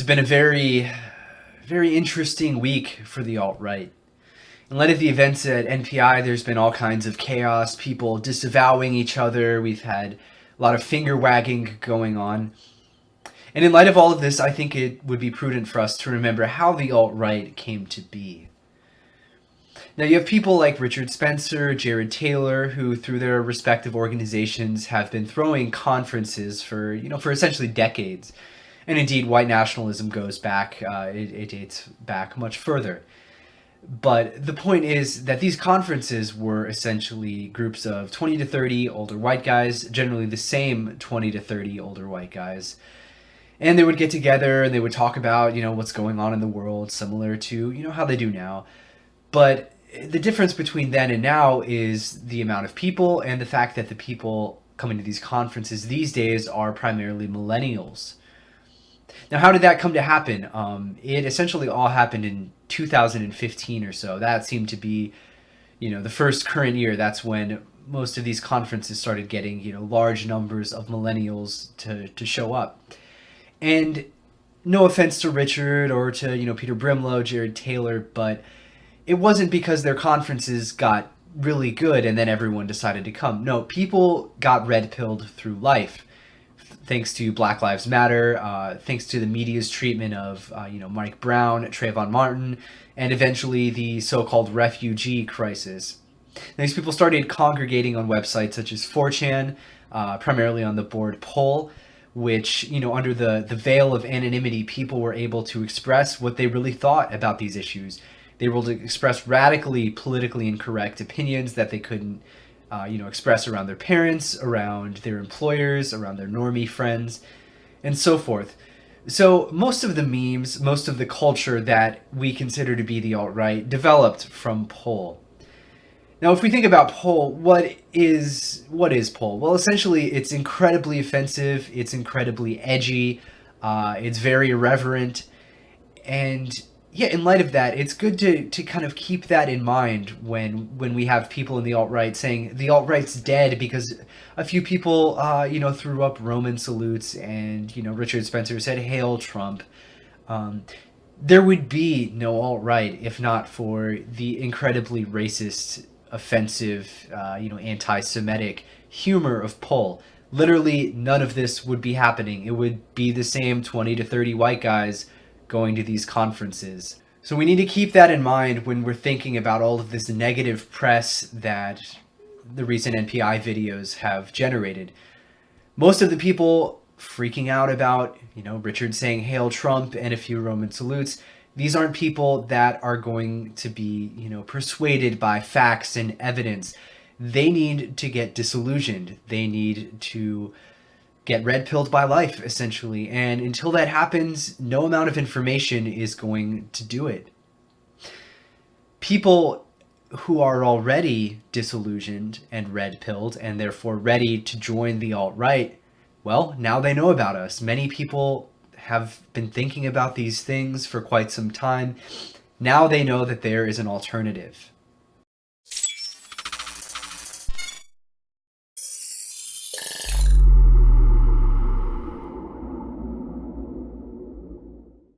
It's been a very interesting week for the alt-right. In light of the events at NPI, there's been all kinds of chaos, people disavowing each other. We've had a lot of finger wagging going on. And in light of all of this, I think it would be prudent for us to remember how the alt-right came to be. Now, you have people like Richard Spencer, Jared Taylor, who through their respective organizations have been throwing conferences for essentially decades. And indeed, white nationalism goes back, it dates back much further. But the point is that these conferences were essentially groups of 20 to 30 older white guys, generally the same 20 to 30 older white guys. And they would get together and they would talk about, what's going on in the world, similar to, how they do now. But the difference between then and now is the amount of people and the fact that the people coming to these conferences these days are primarily millennials. Now, how did that come to happen? It essentially all happened in 2015 or so. That seemed to be, the first current year. That's when most of these conferences started getting, large numbers of millennials to show up. And no offense to Richard or to, Peter Brimlow, Jared Taylor, but it wasn't because their conferences got really good and then everyone decided to come. No, people got red-pilled through life. Thanks to Black Lives Matter, thanks to the media's treatment of, Mike Brown, Trayvon Martin, and eventually the so-called refugee crisis. And these people started congregating on websites such as 4chan, primarily on the board Poll, which, under the veil of anonymity, people were able to express what they really thought about these issues. They were able to express radically politically incorrect opinions that they couldn't express around their parents, around their employers, around their normie friends, and so forth. So most of the memes, most of the culture that we consider to be the alt-right developed from Poll. Now, if we think about Poll, what is Poll? Well, essentially, it's incredibly offensive, it's incredibly edgy, it's very irreverent, and yeah, in light of that, it's good to kind of keep that in mind when we have people in the alt-right saying the alt-right's dead because a few people, threw up Roman salutes and, Richard Spencer said, "Hail Trump." There would be no alt-right if not for the incredibly racist, offensive, anti-Semitic humor of Poll. Literally, none of this would be happening. It would be the same 20 to 30 white guys going to these conferences. So we need to keep that in mind when we're thinking about all of this negative press that the recent NPI videos have generated. Most of the people freaking out about, Richard saying "Hail Trump" and a few Roman salutes, these aren't people that are going to be, persuaded by facts and evidence. They need to get disillusioned. They need to get red-pilled by life, essentially. And until that happens, no amount of information is going to do it. People who are already disillusioned and red-pilled and therefore ready to join the alt-right, well, now they know about us. Many people have been thinking about these things for quite some time. Now they know that there is an alternative.